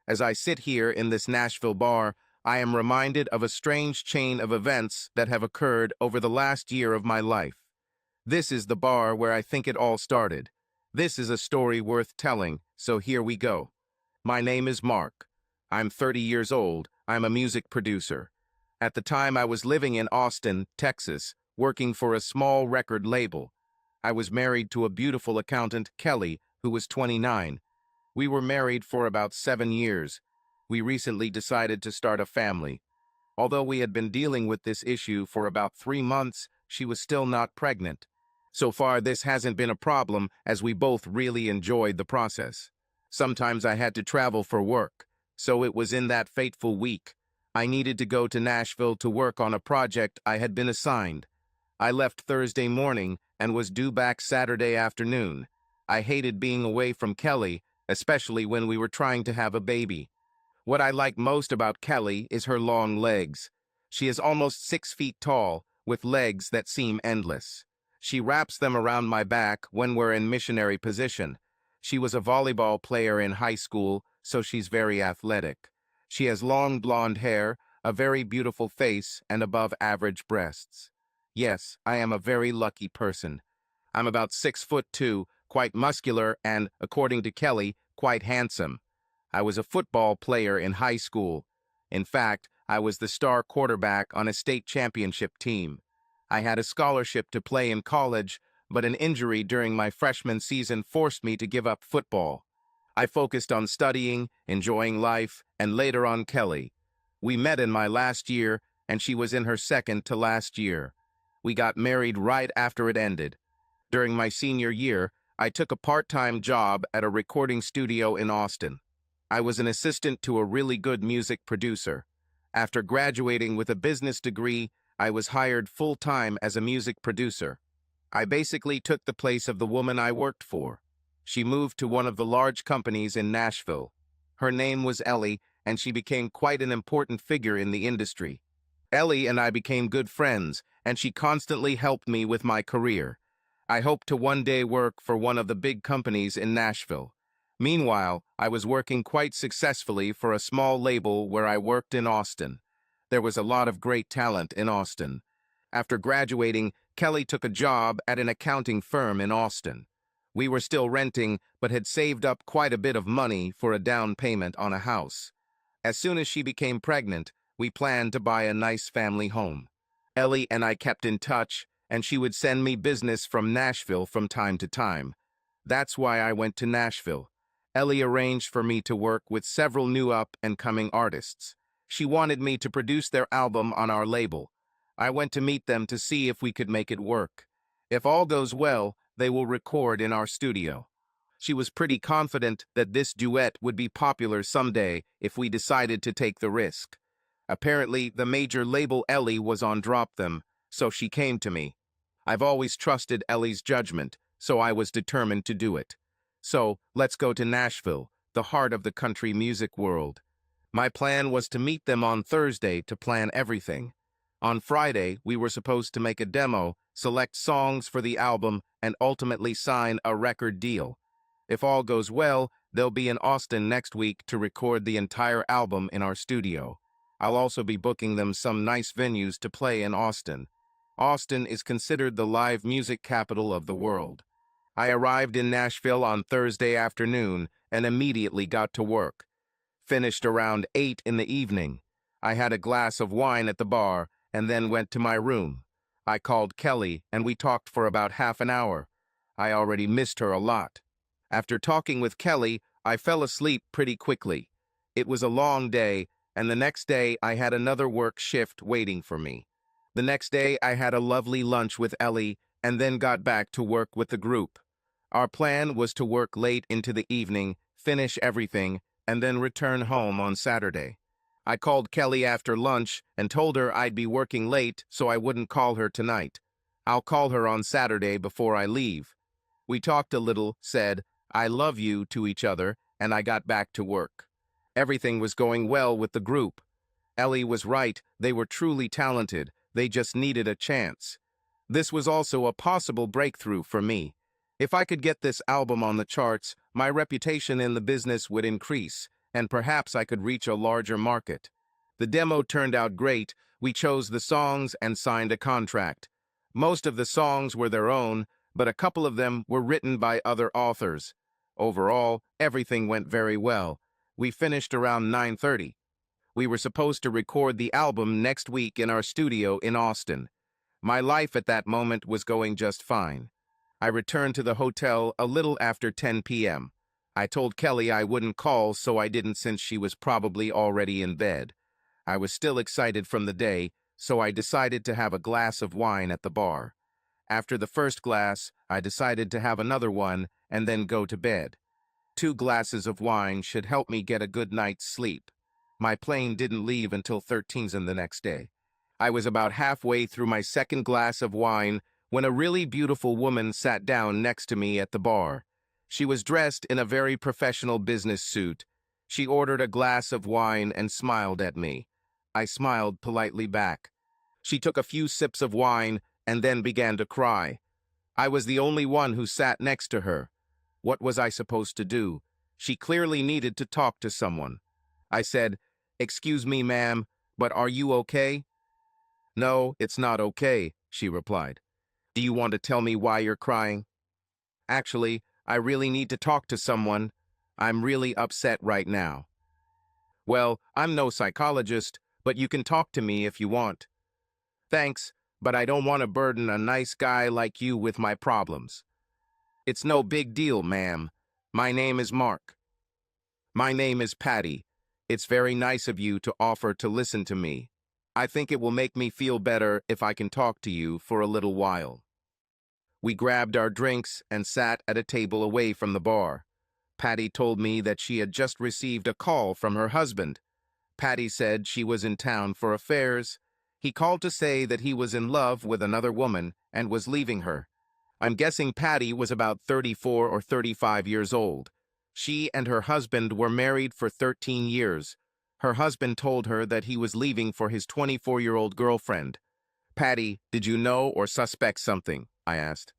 As I sit here in this Nashville bar, I am reminded of a strange chain of events that have occurred over the last year of my life. This is the bar where I think it all started. This is a story worth telling, so here we go. My name is Mark. I'm 30 years old. I'm a music producer. At the time, I was living in Austin, Texas, working for a small record label. I was married to a beautiful accountant, Kelly, who was 29. We were married for about 7 years. We recently decided to start a family. Although we had been dealing with this issue for about 3 months, she was still not pregnant. So far, this hasn't been a problem as we both really enjoyed the process. Sometimes I had to travel for work, so it was in that fateful week. I needed to go to Nashville to work on a project I had been assigned. I left Thursday morning and was due back Saturday afternoon. I hated being away from Kelly, especially when we were trying to have a baby. What I like most about Kelly is her long legs. She is almost 6 feet tall, with legs that seem endless. She wraps them around my back when we're in missionary position. She was a volleyball player in high school, so she's very athletic. She has long blonde hair, a very beautiful face, and above-average breasts. Yes, I am a very lucky person. I'm about 6'2", quite muscular, and, according to Kelly, quite handsome. I was a football player in high school. In fact, I was the star quarterback on a state championship team. I had a scholarship to play in college, but an injury during my freshman season forced me to give up football. I focused on studying, enjoying life, and later on Kelly. We met in my last year, and she was in her second to last year. We got married right after it ended. During my senior year, I took a part-time job at a recording studio in Austin. I was an assistant to a really good music producer. After graduating with a business degree, I was hired full-time as a music producer. I basically took the place of the woman I worked for. She moved to one of the large companies in Nashville. Her name was Ellie, and she became quite an important figure in the industry. Ellie and I became good friends, and she constantly helped me with my career. I hope to one day work for one of the big companies in Nashville. Meanwhile, I was working quite successfully for a small label where I worked in Austin. There was a lot of great talent in Austin. After graduating, Kelly took a job at an accounting firm in Austin. We were still renting, but had saved up quite a bit of money for a down payment on a house. As soon as she became pregnant, we planned to buy a nice family home. Ellie and I kept in touch, and she would send me business from Nashville from time to time. That's why I went to Nashville. Ellie arranged for me to work with several new up-and-coming artists. She wanted me to produce their album on our label. I went to meet them to see if we could make it work. If all goes well, they will record in our studio. She was pretty confident that this duet would be popular someday if we decided to take the risk. Apparently, the major label Ellie was on drop them, so she came to me. I've always trusted Ellie's judgment, so I was determined to do it. So, let's go to Nashville, the heart of the country music world. My plan was to meet them on Thursday to plan everything. On Friday, we were supposed to make a demo, select songs for the album, and ultimately sign a record deal. If all goes well, they'll be in Austin next week to record the entire album in our studio. I'll also be booking them some nice venues to play in Austin. Austin is considered the live music capital of the world. I arrived in Nashville on Thursday afternoon and immediately got to work. Finished around 8 in the evening. I had a glass of wine at the bar and then went to my room. I called Kelly and we talked for about half an hour. I already missed her a lot. After talking with Kelly, I fell asleep pretty quickly. It was a long day, and the next day I had another work shift waiting for me. The next day I had a lovely lunch with Ellie and then got back to work with the group. Our plan was to work late into the evening, finish everything, and then return home on Saturday. I called Kelly after lunch and told her I'd be working late so I wouldn't call her tonight. I'll call her on Saturday before I leave. We talked a little, said, "I love you" to each other, and I got back to work. Everything was going well with the group. Ellie was right, they were truly talented, they just needed a chance. This was also a possible breakthrough for me. If I could get this album on the charts, my reputation in the business would increase, and perhaps I could reach a larger market. The demo turned out great. We chose the songs and signed a contract. Most of the songs were their own, but a couple of them were written by other authors. Overall, everything went very well. We finished around 9:30. We were supposed to record the album next week in our studio in Austin. My life at that moment was going just fine. I returned to the hotel a little after 10 p.m. I told Kelly I wouldn't call, so I didn't since she was probably already in bed. I was still excited from the day, so I decided to have a glass of wine at the bar. After the first glass, I decided to have another one and then go to bed. 2 glasses of wine should help me get a good night's sleep. My plane didn't leave until 13 the next day. I was about halfway through my second glass of wine when a really beautiful woman sat down next to me at the bar. She was dressed in a very professional business suit. She ordered a glass of wine and smiled at me. I smiled politely back. She took a few sips of wine and then began to cry. I was the only one who sat next to her. What was I supposed to do? She clearly needed to talk to someone. I said, "Excuse me, ma'am, but are you okay?" "No, it's not okay," she replied. "Do you want to tell me why you're crying?" "Actually, I really need to talk to someone. I'm really upset right now." "Well, I'm no psychologist, but you can talk to me if you want." "Thanks, but I don't want to burden a nice guy like you with my problems." "It's no big deal, ma'am. My name is Mark." "My name is Patti. It's very nice of you to offer to listen to me. I think it will make me feel better if I can talk to you for a little while." We grabbed our drinks and sat at a table away from the bar. Patti told me that she had just received a call from her husband. Patti said she was in town for affairs. He called to say that he was in love with another woman and was leaving her. I'm guessing Patti was about 34 or 35 years old. She and her husband were married for 13 years. Her husband told her that he was leaving for his 24-year-old girlfriend. "Patti, did you know or suspect something?" I asked.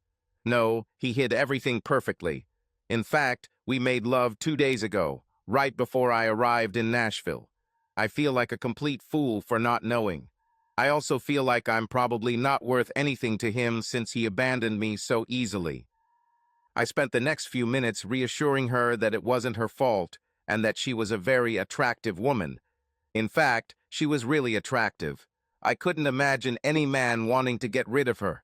"No, he hid everything perfectly. In fact, we made love 2 days ago, right before I arrived in Nashville. I feel like a complete fool for not knowing. I also feel like I'm probably not worth anything to him since he abandoned me so easily." I spent the next few minutes reassuring her that it wasn't her fault and that she was a very attractive woman. In fact, she was really attractive. I couldn't imagine any man wanting to get rid of her.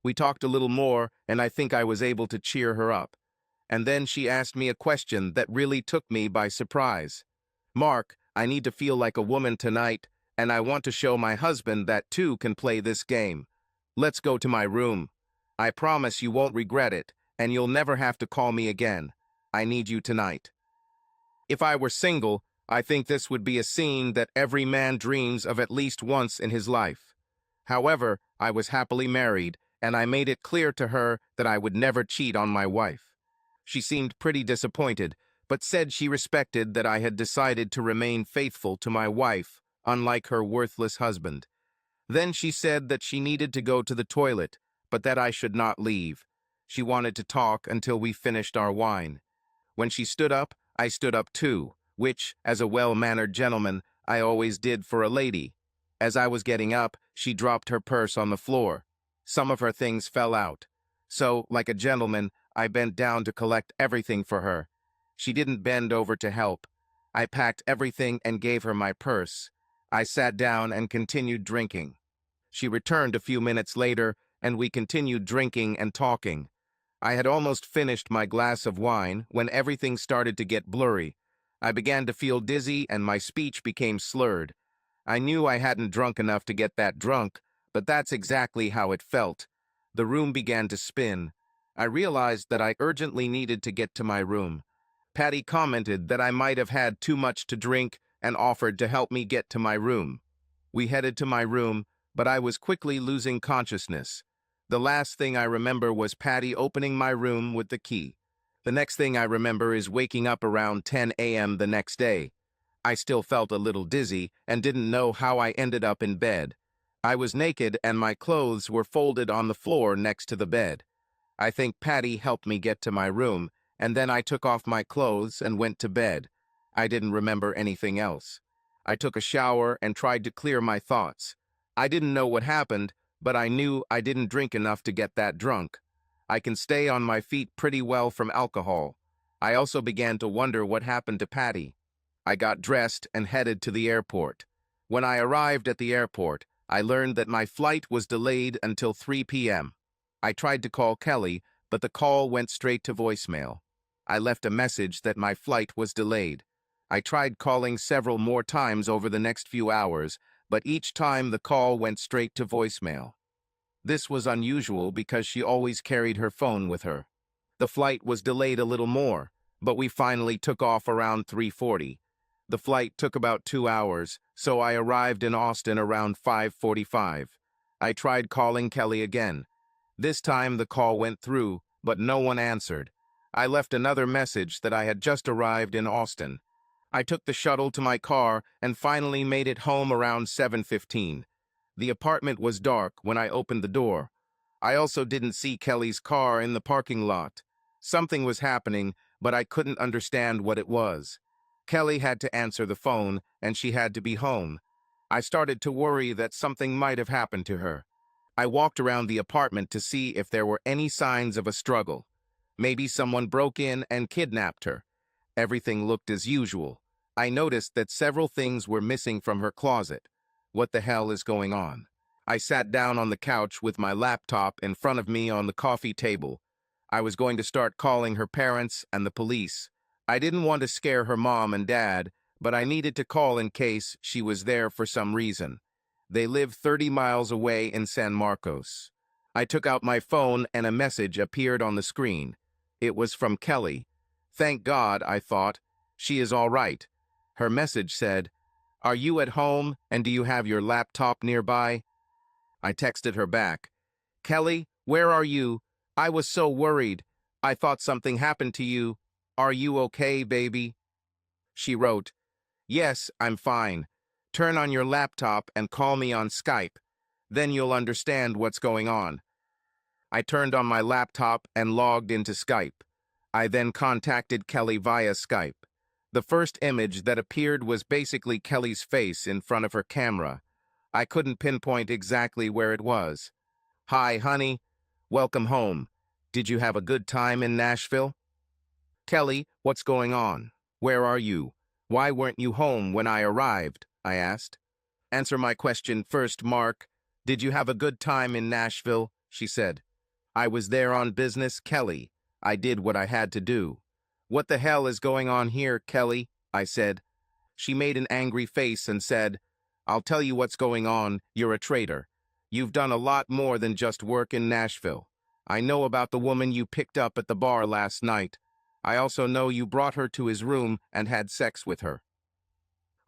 We talked a little more, and I think I was able to cheer her up. And then she asked me a question that really took me by surprise. "Mark, I need to feel like a woman tonight, and I want to show my husband that too can play this game. Let's go to my room. I promise you won't regret it, and you'll never have to call me again. I need you tonight." If I were single, I think this would be a scene that every man dreams of at least once in his life. However, I was happily married, and I made it clear to her that I would never cheat on my wife. She seemed pretty disappointed, but said she respected that I had decided to remain faithful to my wife, unlike her worthless husband. Then she said that she needed to go to the toilet, but that I should not leave. She wanted to talk until we finished our wine. When she stood up, I stood up too, which, as a well-mannered gentleman, I always did for a lady. As I was getting up, she dropped her purse on the floor. Some of her things fell out. So, like a gentleman, I bent down to collect everything for her. She didn't bend over to help. I packed everything and gave her my purse. I sat down and continued drinking. She returned a few minutes later, and we continued drinking and talking. I had almost finished my glass of wine when everything started to get blurry. I began to feel dizzy and my speech became slurred. I knew I hadn't drunk enough to get that drunk, but that's exactly how it felt. The room began to spin. I realized that I urgently needed to get to my room. Patti commented that I might have had too much to drink and offered to help me get to my room. We headed to my room, but I was quickly losing consciousness. The last thing I remember was Patti opening my room with the key. The next thing I remember is waking up around 10 a.m. the next day. I still felt a little dizzy and didn't know how I ended up in bed. I was naked and my clothes were folded on the floor next to the bed. I think Patti helped me get to my room, and then I took off my clothes and went to bed. I didn't remember anything else. I took a shower and tried to clear my thoughts. I didn't know what happened, but I knew I didn't drink enough to get that drunk. I can stay on my feet pretty well from alcohol. I also began to wonder what happened to Patti. I got dressed and headed to the airport. When I arrived at the airport, I learned that my flight was delayed until 3 p.m. I tried to call Kelly, but the call went straight to voicemail. I left a message that my flight was delayed. I tried calling several more times over the next few hours, but each time the call went straight to voicemail. This was unusual because she always carried her phone with her. The flight was delayed a little more, but we finally took off around 3:40. The flight took about 2 hours, so I arrived in Austin around 5:45. I tried calling Kelly again. This time the call went through, but no one answered. I left another message that I had just arrived in Austin. I took the shuttle to my car and finally made it home around 7:15. The apartment was dark when I opened the door. I also didn't see Kelly's car in the parking lot. Something was happening, but I couldn't understand what it was. Kelly had to answer the phone, and she had to be home. I started to worry that something might have happened to her. I walked around the apartment to see if there were any signs of a struggle. Maybe someone broke in and kidnapped her. Everything looked as usual. I noticed that several things were missing from her closet. What the hell is going on? I sat down on the couch with my laptop in front of me on the coffee table. I was going to start calling her parents and the police. I didn't want to scare her mom and dad, but I needed to call in case she was there for some reason. They live 30 miles away in San Marcos. I took out my phone and a message appeared on the screen. It was from Kelly. Thank God, I thought. She is all right. Her message said, "Are you at home and do you have your laptop nearby?" I texted her back. "Kelly, where are you? I was so worried. I thought something happened to you. Are you okay, baby?" She wrote, "Yes, I'm fine. Turn on your laptop and call me on Skype. Then you'll understand what's going on." I turned on my laptop and logged into Skype. I then contacted Kelly via Skype. The first image that appeared was basically Kelly's face in front of her camera. I couldn't pinpoint exactly where it was. "Hi, honey. Welcome home. Did you have a good time in Nashville?" "Kelly, what's going on? Where are you? Why weren't you home when I arrived?" I asked. "Answer my question first, Mark. Did you have a good time in Nashville?" she said. "I was there on business, Kelly. I did what I had to do." "What the hell is going on here, Kelly?" I said. She made an angry face and said, "I'll tell you what's going on. You're a traitor. You've done a lot more than just work in Nashville. I know about the woman you picked up at the bar last night. I also know you brought her to his room and had sex with her."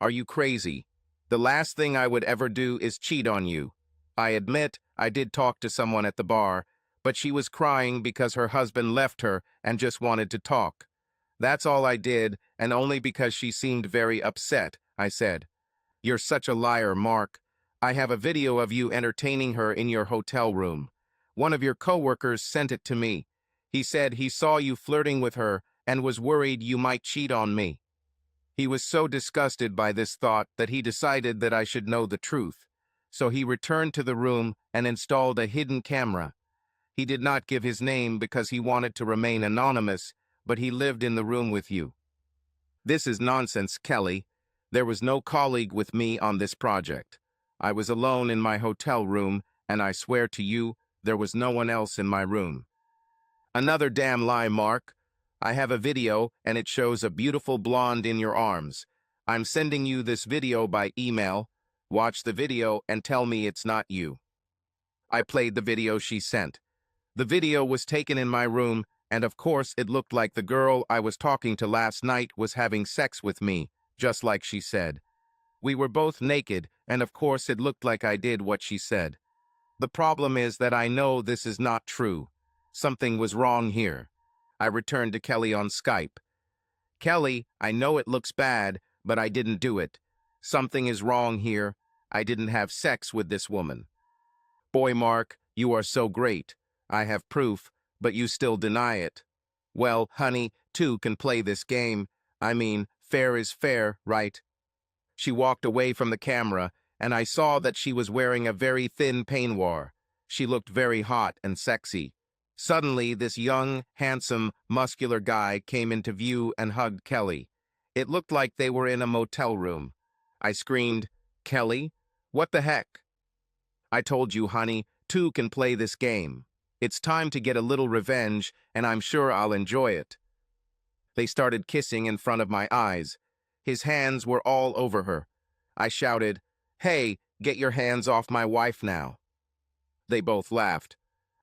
"Are you crazy? The last thing I would ever do is cheat on you. I admit I did talk to someone at the bar, but she was crying because her husband left her and just wanted to talk. That's all I did, and only because she seemed very upset," I said. "You're such a liar, Mark. I have a video of you entertaining her in your hotel room. One of your coworkers sent it to me. He said he saw you flirting with her and was worried you might cheat on me." He was so disgusted by this thought that he decided that I should know the truth. So he returned to the room and installed a hidden camera. He did not give his name because he wanted to remain anonymous, but he lived in the room with you. "This is nonsense, Kelly. There was no colleague with me on this project. I was alone in my hotel room, and I swear to you, there was no one else in my room." "Another damn lie, Mark. I have a video, and it shows a beautiful blonde in your arms. I'm sending you this video by email. Watch the video and tell me it's not you." I played the video she sent. The video was taken in my room, and of course it looked like the girl I was talking to last night was having sex with me, just like she said. We were both naked, and of course it looked like I did what she said. The problem is that I know this is not true. Something was wrong here. I returned to Kelly on Skype. "Kelly, I know it looks bad, but I didn't do it. Something is wrong here. I didn't have sex with this woman." "Boy, Mark, you are so great. I have proof, but you still deny it." "Well, honey, two can play this game. I mean, Fair is fair, right? She walked away from the camera, and I saw that she was wearing a very thin peignoir. She looked very hot and sexy. Suddenly, this young, handsome, muscular guy came into view and hugged Kelly. It looked like they were in a motel room. I screamed, "Kelly? What the heck?" "I told you, honey, two can play this game. It's time to get a little revenge, and I'm sure I'll enjoy it." They started kissing in front of my eyes. His hands were all over her. I shouted, "Hey, get your hands off my wife now." They both laughed.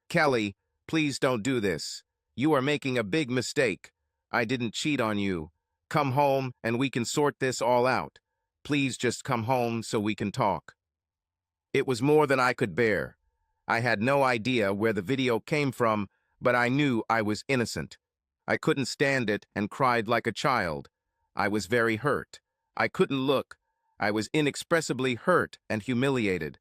"Kelly, please don't do this. You are making a big mistake. I didn't cheat on you. Come home and we can sort this all out. Please just come home so we can talk." It was more than I could bear. I had no idea where the video came from, but I knew I was innocent. I couldn't stand it and cried like a child. I was very hurt. I couldn't look. I was inexpressibly hurt and humiliated.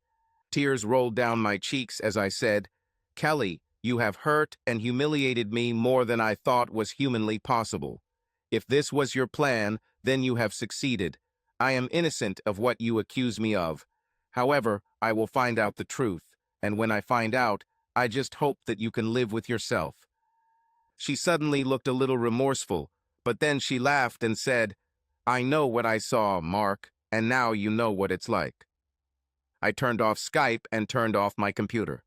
Tears rolled down my cheeks as I said, "Kelly, you have hurt and humiliated me more than I thought was humanly possible. If this was your plan, then you have succeeded. I am innocent of what you accuse me of. However, I will find out the truth, and when I find out, I just hope that you can live with yourself." She suddenly looked a little remorseful, but then she laughed and said, "I know what I saw, Mark, and now you know what it's like." I turned off Skype and turned off my computer.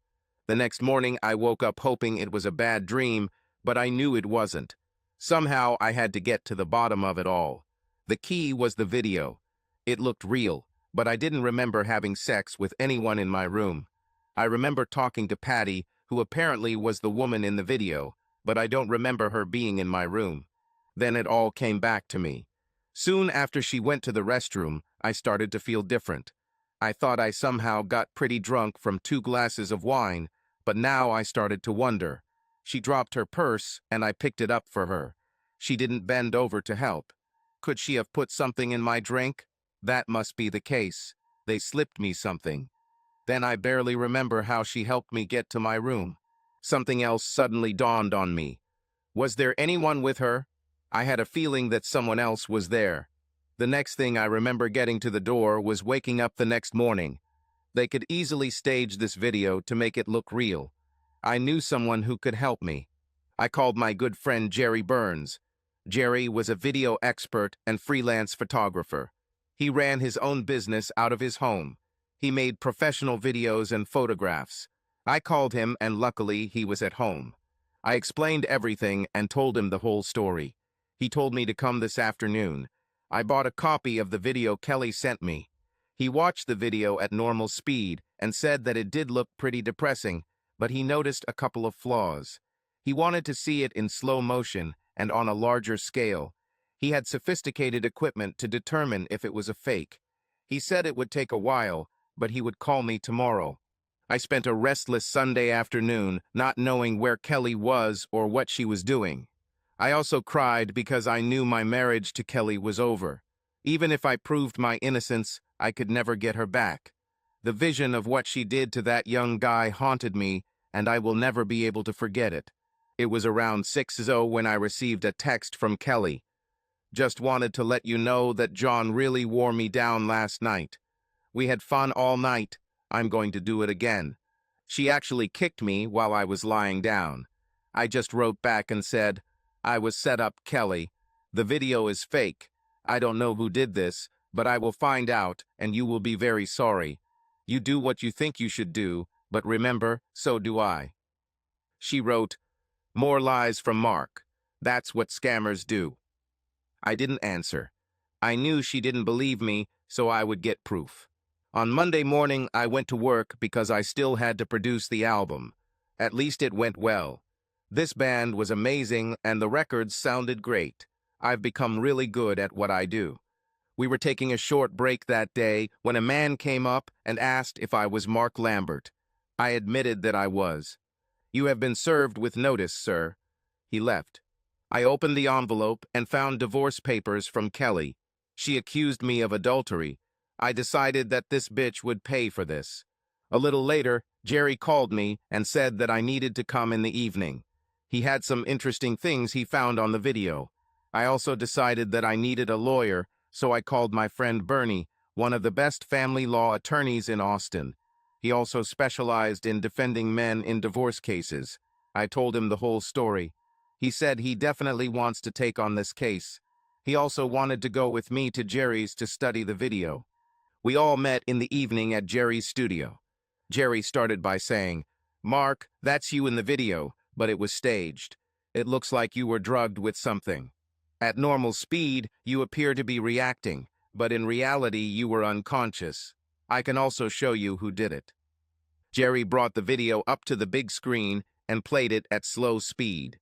The next morning, I woke up hoping it was a bad dream, but I knew it wasn't. Somehow, I had to get to the bottom of it all. The key was the video. It looked real, but I didn't remember having sex with anyone in my room. I remember talking to Patti, who apparently was the woman in the video, but I don't remember her being in my room. Then it all came back to me. Soon after she went to the restroom, I started to feel different. I thought I somehow got pretty drunk from 2 glasses of wine, but now I started to wonder. She dropped her purse, and I picked it up for her. She didn't bend over to help. Could she have put something in my drink? That must be the case. They slipped me something. Then I barely remember how she helped me get to my room. Something else suddenly dawned on me. Was there anyone with her? I had a feeling that someone else was there. The next thing I remember getting to the door was waking up the next morning. They could easily stage this video to make it look real. I knew someone who could help me. I called my good friend Jerry Burns. Jerry was a video expert and freelance photographer. He ran his own business out of his home. He made professional videos and photographs. I called him, and luckily he was at home. I explained everything and told him the whole story. He told me to come this afternoon. I bought a copy of the video Kelly sent me. He watched the video at normal speed and said that it did look pretty depressing, but he noticed a couple of flaws. He wanted to see it in slow motion and on a larger scale. He had sophisticated equipment to determine if it was a fake. He said it would take a while, but he would call me tomorrow. I spent a restless Sunday afternoon not knowing where Kelly was or what she was doing. I also cried because I knew my marriage to Kelly was over. Even if I proved my innocence, I could never get her back. The vision of what she did to that young guy haunted me, and I will never be able to forget it. It was around 6:00 when I received a text from Kelly. "Just wanted to let you know that John really wore me down last night. We had fun all night. I'm going to do it again." She actually kicked me while I was lying down. I just wrote back and said, "I was set up, Kelly. The video is fake. I don't know who did this, but I will find out, and you will be very sorry. You do what you think you should do, but remember, so do I." She wrote, "More lies from Mark. That's what scammers do." I didn't answer. I knew she didn't believe me, so I would get proof. On Monday morning, I went to work because I still had to produce the album. At least it went well. This band was amazing, and the records sounded great. I've become really good at what I do. We were taking a short break that day when a man came up and asked if I was Mark Lambert. I admitted that I was. "You have been served with notice, sir." He left. I opened the envelope and found divorce papers from Kelly. She accused me of adultery. I decided that this bitch would pay for this. A little later, Jerry called me and said that I needed to come in the evening. He had some interesting things he found on the video. I also decided that I needed a lawyer, so I called my friend Bernie, one of the best family law attorneys in Austin. He also specialized in defending men in divorce cases. I told him the whole story. He said he definitely wants to take on this case. He also wanted to go with me to Jerry's to study the video. We all met in the evening at Jerry's studio. Jerry started by saying, "Mark, that's you in the video, but it was staged. It looks like you were drugged with something. At normal speed, you appear to be reacting, but in reality, you were unconscious. I can also show you who did it." Jerry brought the video up to the big screen and played it at slow speed.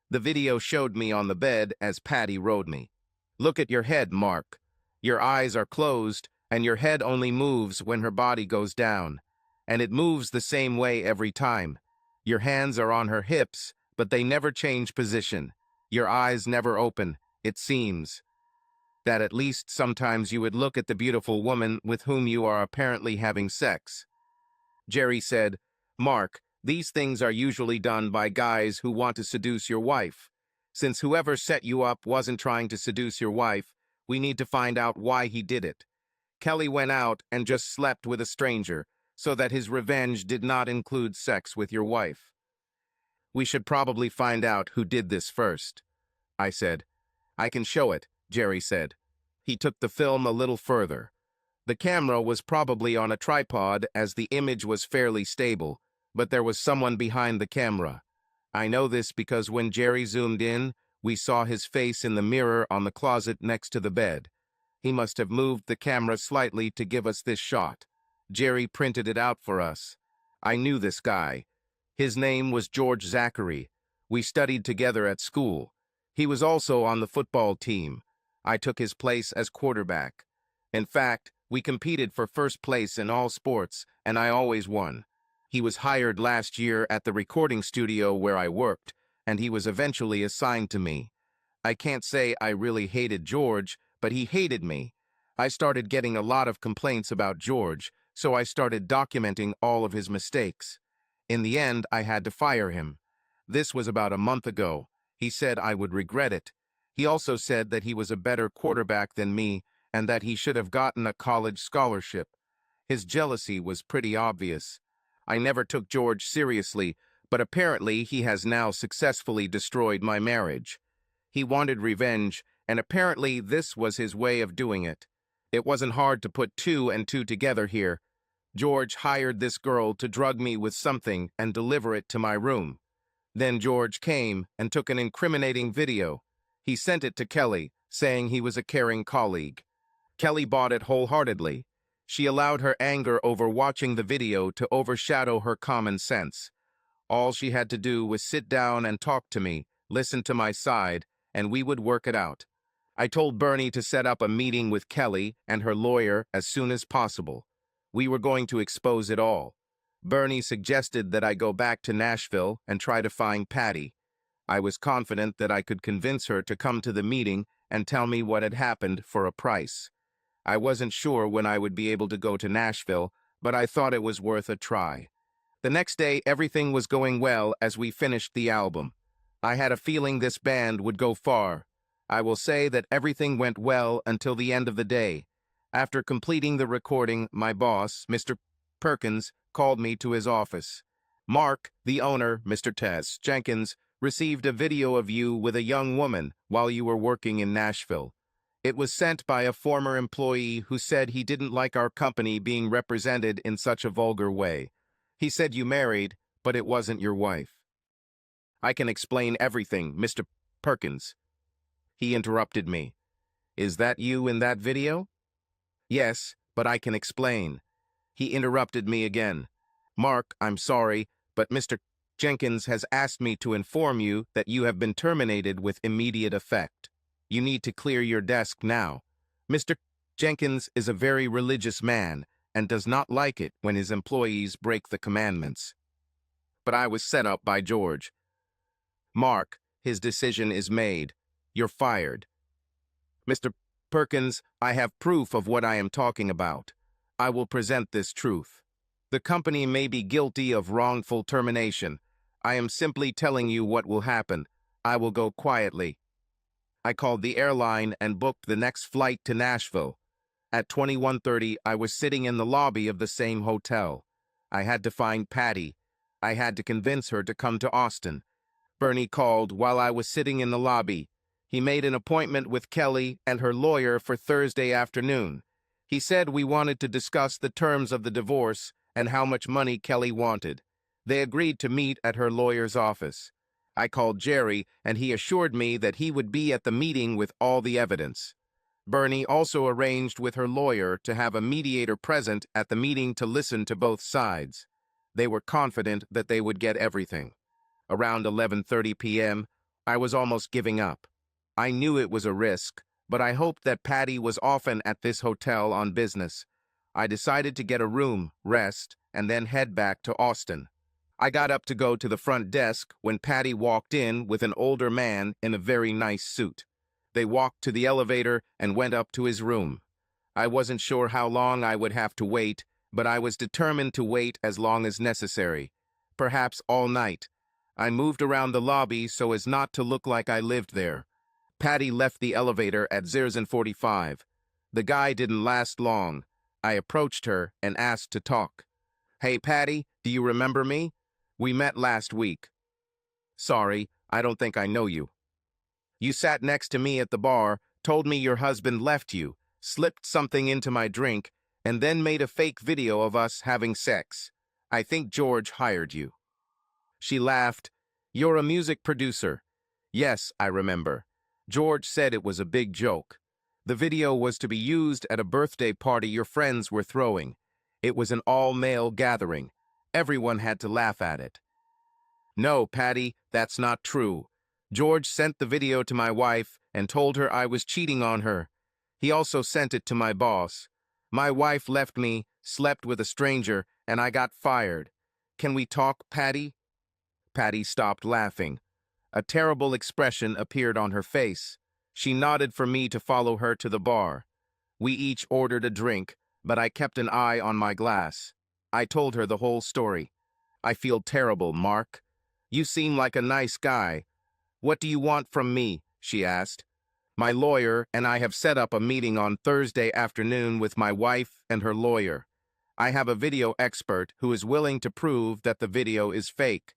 The video showed me on the bed as Patti rode me. "Look at your head, Mark. Your eyes are closed, and your head only moves when her body goes down. And it moves the same way every time. Your hands are on her hips, but they never change position. Your eyes never open. It seems that at least sometimes you would look at the beautiful woman with whom you are apparently having sex." Jerry said, "Mark, these things are usually done by guys who want to seduce your wife. Since whoever set you up wasn't trying to seduce your wife, we need to find out why he did it. Kelly went out and just slept with a stranger, so that his revenge did not include sex with your wife. We should probably find out who did this first," I said. "I can show it," Jerry said. He took the film a little further. The camera was probably on a tripod as the image was fairly stable, but there was someone behind the camera. I know this because when Jerry zoomed in, we saw his face in the mirror on the closet next to the bed. He must have moved the camera slightly to give us this shot. Jerry printed it out for us. I knew this guy. His name was George Zachary. We studied together at school. He was also on the football team. I took his place as quarterback. In fact, we competed for first place in all sports, and I always won. He was hired last year at the recording studio where I worked, and he was eventually assigned to me. I can't say I really hated George, but he hated me. I started getting a lot of complaints about George, so I started documenting all of his mistakes. In the end, I had to fire him. This was about a month ago. He said I would regret it. He also said that he was a better quarterback than me and that he should have gotten a college scholarship. His jealousy was pretty obvious. I never took George seriously, but apparently he has now successfully destroyed my marriage. He wanted revenge, and apparently this was his way of doing it. It wasn't hard to put two and two together here. George hired this girl to drug me with something and deliver it to my room. Then George came and took an incriminating video. He sent it to Kelly, saying he was a caring colleague. Kelly bought it wholeheartedly. She allowed her anger over watching the video to overshadow her common sense. All she had to do was sit down and talk to me, listen to my side, and we would work it out. I told Bernie to set up a meeting with Kelly and her lawyer as soon as possible. We were going to expose it all. Bernie suggested that I go back to Nashville and try to find Patti. I was confident that I could convince her to come to the meeting and tell me what had happened for a price. I wasn't sure when I would be able to go to Nashville, but I thought it was worth a try. The next day, everything was going well as we finished the album. I had a feeling this band would go far. I will say that everything went well until the end of the day. After completing the recording, my boss, Mr. Perkins, called me to his office. "Mark, the owner, Mr. Tess Jenkins, received a video of you with a young woman while you were working in Nashville. It was sent by a former employee who said he didn't like our company being represented in such a vulgar way. He said you married, but it wasn't your wife." "I can explain everything, Mr. Perkins." He interrupted me. "Is that you in that video?" "Yes, but I can explain." He interrupted me again. "Mark, I'm sorry, but Mr. Jenkins has asked me to inform you that you have been terminated with immediate effect. You need to clear your desk now. Mr. Jenkins is a very religious man and does not like it when his employees break the commandments." But I was set up by George. "Mark, his decision is made. You're fired." "Mr. Perkins, I have proof of what I am talking about. I will present this truth. The company may be guilty of wrongful termination. I am simply telling you what will happen. I will go quietly." I called the airline and booked the next flight to Nashville. At 21:30, I was sitting in the lobby of the same hotel. I had to find Patti. I had to convince her to come to Austin. Bernie called while I was sitting in the lobby. He made an appointment with Kelly and her lawyer for Thursday afternoon. He said we wanted to discuss the terms of the divorce and how much money Kelly wanted. They agreed to meet at her lawyer's office. I called Jerry, and he assured me that he would be at the meeting with all the evidence. Bernie also arranged with her lawyer to have a mediator present at the meeting to listen to both sides. They were confident that they would get everything. Around 11:30 p.m., I was almost giving up. I knew it was a risk, but I hoped that Patti was often at this hotel on business. I decided to get a room, rest, and then head back to Austin. I got up to go to the front desk when Patti walked in with an older man in a very nice suit. They walked to the elevator and went up to his room. I wasn't sure how long I would have to wait, but I was determined to wait as long as necessary, perhaps all night. I moved around the lobby so as not to look like I lived there. Patti left the elevator at 0:45. The guy didn't last long. I approached her and asked to talk. "Hey, Patti, do you remember me? We met last week." "Sorry, I don't think I know you." "You sat next to me at the bar, told me your husband left you, slipped something into my drink, and then made a fake video of us having sex. I think George hired you." She laughed. "You're a music producer." "Yes, I remember. George said it was a big joke. The video was to be used at a birthday party your friends were throwing. It was an all-male gathering. Everyone had to laugh at it." "No, Patti, that's not true. George sent the video to my wife and told her I was cheating on her. He also sent it to my boss. My wife left me, slept with a stranger, and I got fired. Can we talk, Patti?" Patti stopped laughing. A terrible expression appeared on her face. She nodded for me to follow her to the bar. We each ordered a drink, but I kept an eye on my glass. I told her the whole story. "I feel terrible, Mark. You seem like a nice guy. What do you want from me?" she asked. "My lawyer and I have set up a meeting on Thursday afternoon with my wife and her lawyer. I have a video expert who is willing to prove that the video is fake.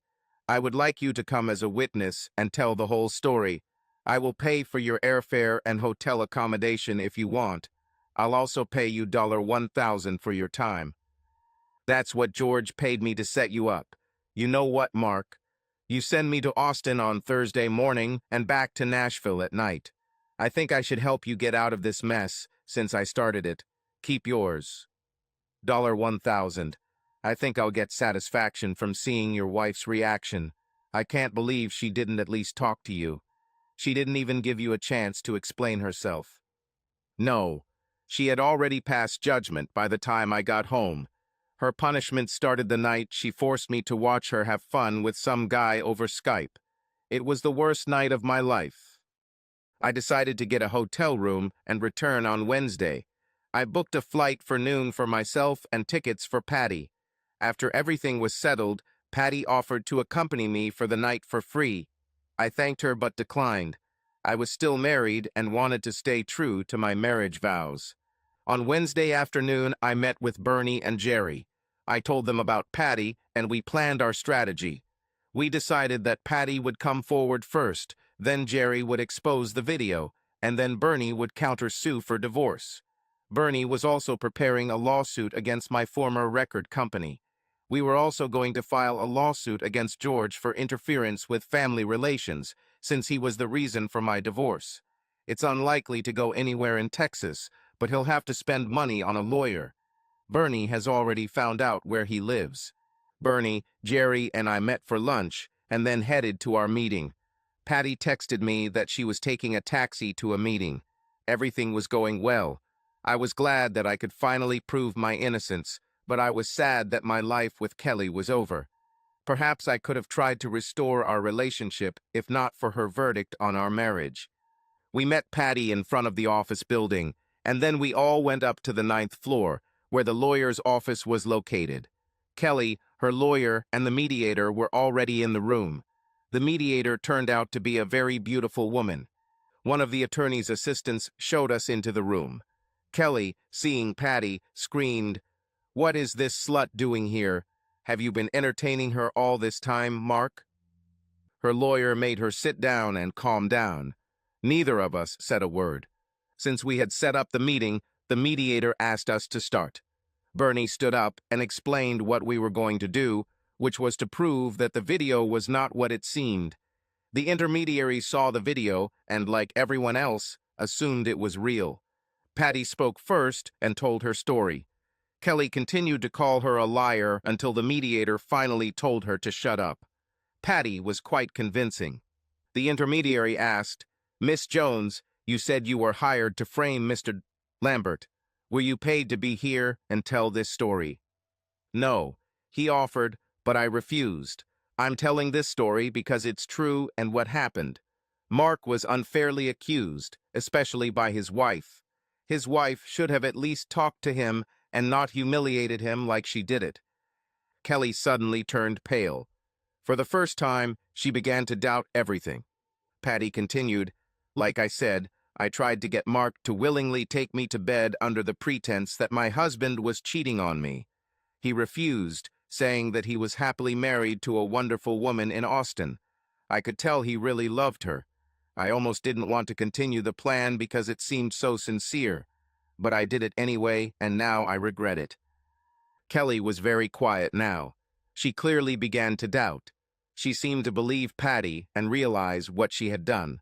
I would like you to come as a witness and tell the whole story. I will pay for your airfare and hotel accommodation if you want. I'll also pay you $1,000 for your time." "That's what George paid me to set you up. You know what, Mark? You send me to Austin on Thursday morning and back to Nashville at night. I think I should help you get out of this mess since I started it. Keep yours. $1,000. I think I'll get satisfaction from seeing your wife's reaction. I can't believe she didn't at least talk to you. She didn't even give you a chance to explain herself." "No. She had already passed judgment by the time I got home. Her punishment started the night she forced me to watch her have fun with some guy over Skype. It was the worst night of my life. I decided to get a hotel room and return on Wednesday. I booked a flight for noon for myself and tickets for Patti. After everything was settled, Patti offered to accompany me for the night for free. I thanked her but declined. I was still married and wanted to stay true to my marriage vows. On Wednesday afternoon, I met with Bernie and Jerry. I told them about Patti, and we planned our strategy. We decided that Patti would come forward first, then Jerry would expose the video, and then Bernie would countersue for divorce. Bernie was also preparing a lawsuit against my former record company. We were also going to file a lawsuit against George for interference with family relations, since he was the reason for my divorce. It's unlikely to go anywhere in Texas, but he'll have to spend money on a lawyer. Bernie has already found out where he lives. Bernie, Jerry, and I met for lunch, and then headed to our meeting. Patti texted me that she was taking a taxi to a meeting. Everything was going well. I was glad that I could finally prove my innocence, but I was sad that my life with Kelly was over. Perhaps I could have tried to restore our relationship if not for her verdict on our marriage. We met Patti in front of the office building, and then we all went up to the 9th floor, where the lawyer's office was located. Kelly, her lawyer, and the mediator were already in the room. The mediator turned out to be a very beautiful woman. One of the attorney's assistants showed us into the room. Kelly, seeing Patti, screamed, "What is this slut doing here? Have you been entertaining her all this time, Mark?" Her lawyer made her sit down and calm down. Neither of us said a word. Since we had set up the meeting, the mediator asked us to start. Bernie stood up and explained what we were going to do, which was to prove that the video was not what it seemed. The intermediary saw the video and, like everyone else, assumed it was real. Patti spoke first and told her story. Kelly continued to call her a liar until the mediator finally told her to shut up. Patti was quite convincing. The intermediary asked, "Miss Jones, you said you were hired to frame Mr. Lambert. Were you paid to be here and tell this story?" "No. He offered, but I refused. I'm telling this story because it's true and what happened. Mark was unfairly accused, especially by his wife. His wife should have at least talked to him and not humiliated him like she did it." Kelly suddenly turned pale. For the first time, she began to doubt everything. Patti continued, "Like I said, I tried to get Mark to willingly take me to bed under the pretense that my husband was cheating on me. He refused, saying that he was happily married to a wonderful woman in Austin. I could tell he really loved her. I almost didn't want to continue the plan because it seemed so sincere. But I did it anyway, and now I regret it." Kelly was very quiet now. She clearly began to doubt. She seemed to believe Patti and realize what she had done.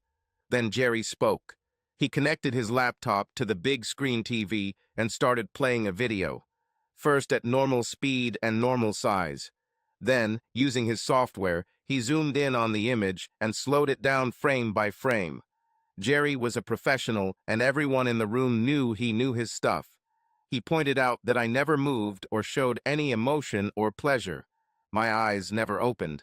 Then Jerry spoke. He connected his laptop to the big screen TV and started playing a video. First at normal speed and normal size. Then, using his software, he zoomed in on the image and slowed it down frame by frame. Jerry was a professional, and everyone in the room knew he knew his stuff. He pointed out that I never moved or showed any emotion or pleasure. My eyes never opened.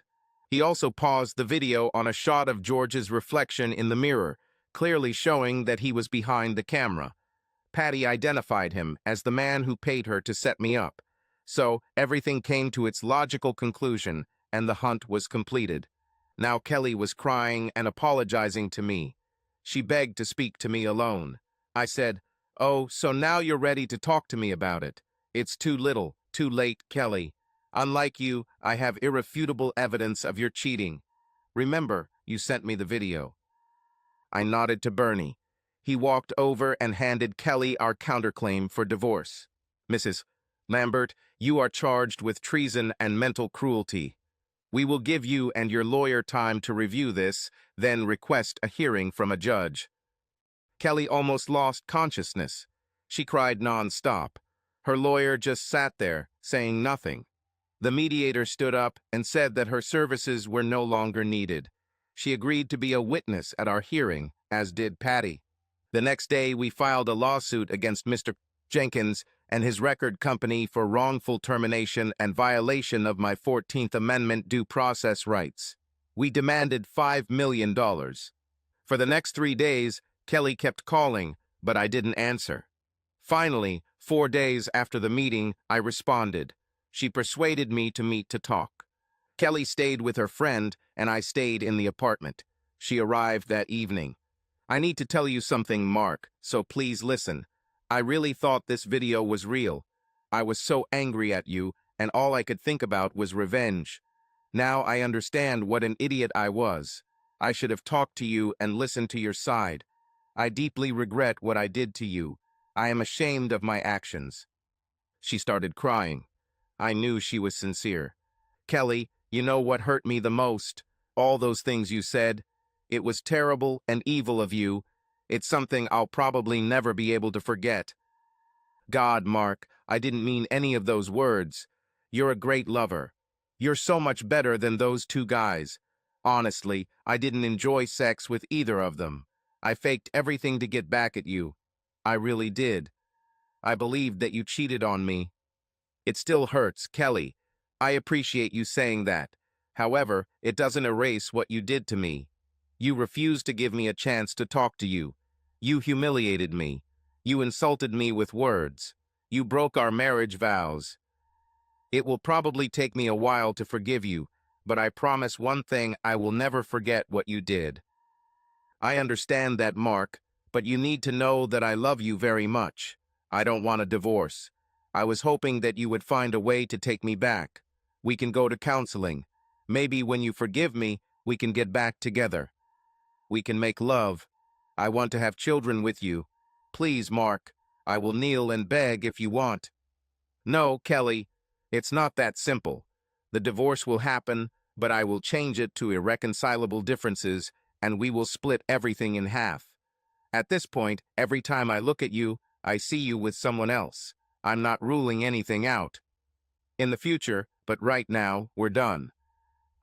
He also paused the video on a shot of George's reflection in the mirror, clearly showing that he was behind the camera. Patti identified him as the man who paid her to set me up. So everything came to its logical conclusion, and the hunt was completed. Now Kelly was crying and apologizing to me. She begged to speak to me alone. I said, "Oh, so now you're ready to talk to me about it. It's too little, too late, Kelly. Unlike you, I have irrefutable evidence of your cheating. Remember, you sent me the video." I nodded to Bernie. He walked over and handed Kelly our counterclaim for divorce. "Mrs. Lambert, you are charged with treason and mental cruelty. We will give you and your lawyer time to review this, then request a hearing from a judge." Kelly almost lost consciousness. She cried non-stop. Her lawyer just sat there, saying nothing. The mediator stood up and said that her services were no longer needed. She agreed to be a witness at our hearing, as did Patti. The next day, we filed a lawsuit against Mr. Jenkins and his record company for wrongful termination and violation of my 14th Amendment due process rights. We demanded $5 million. For the next 3 days, Kelly kept calling, but I didn't answer. Finally, 4 days after the meeting, I responded. She persuaded me to meet to talk. Kelly stayed with her friend, and I stayed in the apartment. She arrived that evening. "I need to tell you something, Mark, so please listen. I really thought this video was real. I was so angry at you, and all I could think about was revenge. Now I understand what an idiot I was. I should have talked to you and listened to your side. I deeply regret what I did to you. I am ashamed of my actions." She started crying. I knew she was sincere. "Kelly, you know what hurt me the most? All those things you said. It was terrible and evil of you. It's something I'll probably never be able to forget. God, Mark, I didn't mean any of those words. You're a great lover. You're so much better than those two guys. Honestly, I didn't enjoy sex with either of them. I faked everything to get back at you. I really did. I believed that you cheated on me. It still hurts, Kelly. I appreciate you saying that. However, it doesn't erase what you did to me. You refused to give me a chance to talk to you. You humiliated me. You insulted me with words. You broke our marriage vows. It will probably take me a while to forgive you, but I promise one thing: I will never forget what you did. I understand that, Mark, but you need to know that I love you very much. I don't want a divorce. I was hoping that you would find a way to take me back. We can go to counseling. Maybe when you forgive me, we can get back together. We can make love. I want to have children with you. Please, Mark, I will kneel and beg if you want. No, Kelly, it's not that simple. The divorce will happen, but I will change it to irreconcilable differences, and we will split everything in half. At this point, every time I look at you, I see you with someone else. I'm not ruling anything out. In the future, but right now, we're done.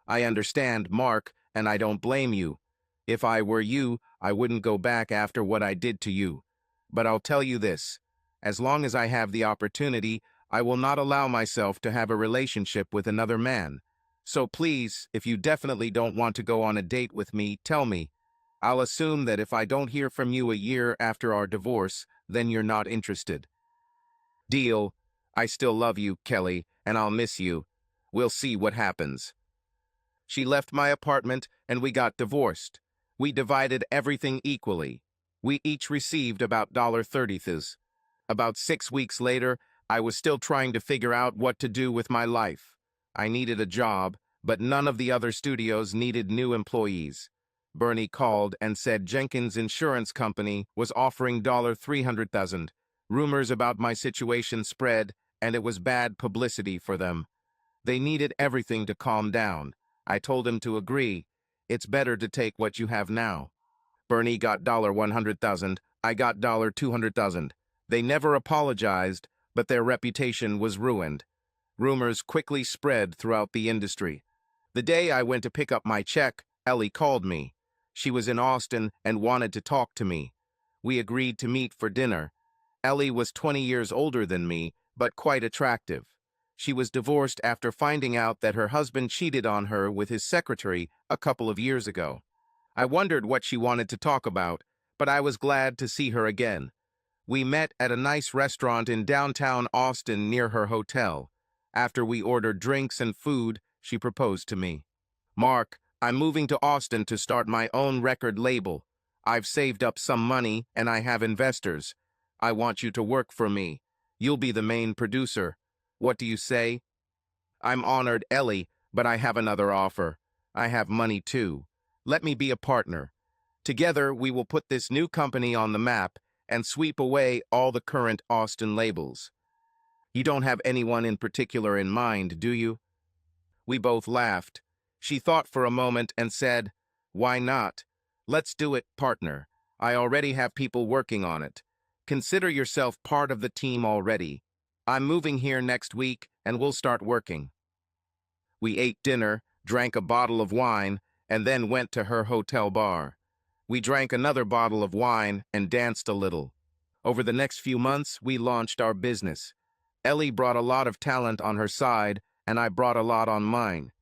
I understand, Mark, and I don't blame you. If I were you, I wouldn't go back after what I did to you. But I'll tell you this. As long as I have the opportunity, I will not allow myself to have a relationship with another man. So please, if you definitely don't want to go on a date with me, tell me. I'll assume that if I don't hear from you a year after our divorce, then you're not interested. Deal. I still love you, Kelly, and I'll miss you. We'll see what happens. She left my apartment and we got divorced. We divided everything equally. We each received about $30. About 6 weeks later, I was still trying to figure out what to do with my life. I needed a job, but none of the other studios needed new employees. Bernie called and said Jenkins' insurance company was offering $300,000. Rumors about my situation spread, and it was bad publicity for them. They needed everything to calm down. I told him to agree. It's better to take what you have now. Bernie got $100,000. I got $200,000. They never apologized, but their reputation was ruined. Rumors quickly spread throughout the industry. The day I went to pick up my check, Ellie called me. She was in Austin and wanted to talk to me. We agreed to meet for dinner. Ellie was 20 years older than me, but quite attractive. She was divorced after finding out that her husband cheated on her with his secretary a couple of years ago. I wondered what she wanted to talk about, but I was glad to see her again. We met at a nice restaurant in downtown Austin near her hotel. After we ordered drinks and food, she proposed to me. Mark, I'm moving to Austin to start my own record label. I've saved up some money and I have investors. I want you to work for me. You'll be the main producer. What do you say? I'm honored, Ellie, but I have another offer. I have money too. Let me be a partner. Together, we will put this new company on the map and sweep away all the current Austin labels. You don't have anyone in particular in mind, do you? We both laughed. She thought for a moment and said, "Why not? Let's do it, partner. I already have people working on it. Consider yourself part of the team already. I'm moving here next week and we'll start working." We ate dinner, drank a bottle of wine, and then went to her hotel bar. We drank another bottle of wine and danced a little. Over the next few months, we launched our business. Ellie brought a lot of talent on her side, and I brought a lot on mine.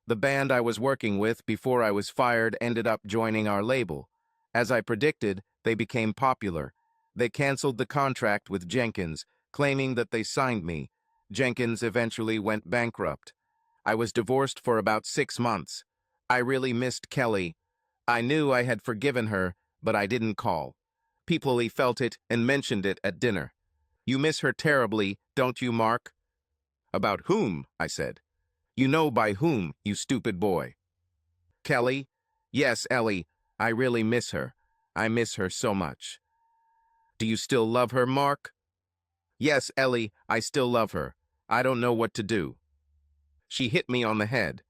The band I was working with before I was fired ended up joining our label. As I predicted, they became popular. They canceled the contract with Jenkins, claiming that they signed me. Jenkins eventually went bankrupt. I was divorced for about 6 months. I really missed Kelly. I knew I had forgiven her, but I didn't call. People felt it and mentioned it at dinner. You miss her terribly, don't you, Mark? About whom? I said. You know by whom, you stupid boy. Kelly? Yes, Ellie. I really miss her. I miss her so much. Do you still love her, Mark? Yes, Ellie, I still love her. I don't know what to do. She hit me on the head.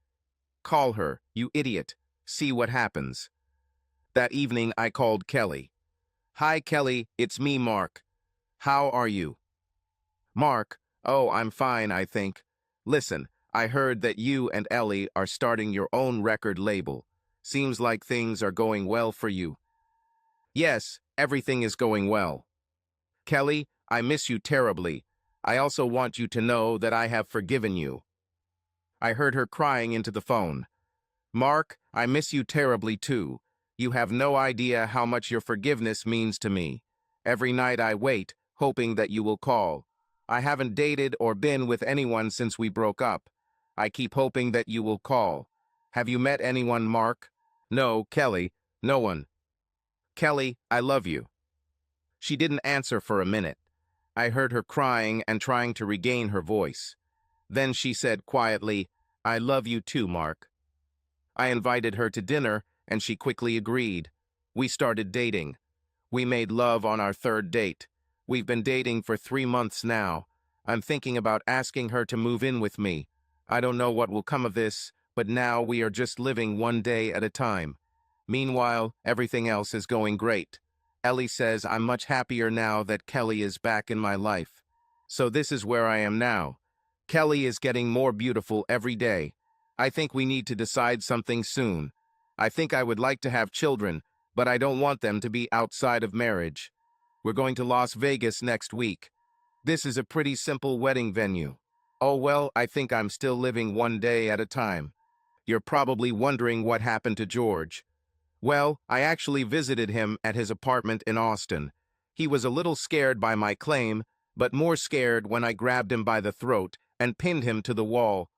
Call her, you idiot. See what happens. That evening, I called Kelly. Hi, Kelly, it's me, Mark. How are you? Mark, oh, I'm fine, I think. Listen, I heard that you and Ellie are starting your own record label. Seems like things are going well for you. Yes, everything is going well. Kelly, I miss you terribly. I also want you to know that I have forgiven you. I heard her crying into the phone. Mark, I miss you terribly too. You have no idea how much your forgiveness means to me. Every night I wait, hoping that you will call. I haven't dated or been with anyone since we broke up. I keep hoping that you will call. Have you met anyone, Mark? No, Kelly, no one. Kelly, I love you. She didn't answer for a minute. I heard her crying and trying to regain her voice. Then she said quietly, I love you too, Mark. I invited her to dinner, and she quickly agreed. We started dating. We made love on our third date. We've been dating for 3 months now. I'm thinking about asking her to move in with me. I don't know what will come of this, but now we are just living one day at a time. Meanwhile, everything else is going great. Ellie says I'm much happier now that Kelly is back in my life. So this is where I am now. Kelly is getting more beautiful every day. I think we need to decide something soon. I think I would like to have children, but I don't want them to be outside of marriage. We're going to Las Vegas next week. This is a pretty simple wedding venue. Oh well, I think I'm still living one day at a time. You're probably wondering what happened to George. Well, I actually visited him at his apartment in Austin. He was a little scared by my claim, but more scared when I grabbed him by the throat and pinned him to the wall.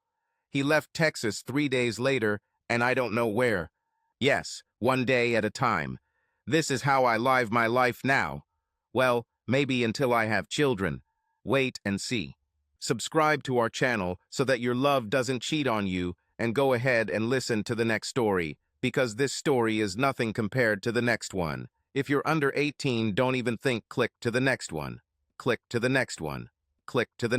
He left Texas 3 days later, and I don't know where. Yes, one day at a time. This is how I live my life now. Well, maybe until I have children. Wait and see. Subscribe to our channel so that your love doesn't cheat on you, and go ahead and listen to the next story, because this story is nothing compared to the next one. If you're under 18, don't even think click to the next one. Click to the next one. Click to the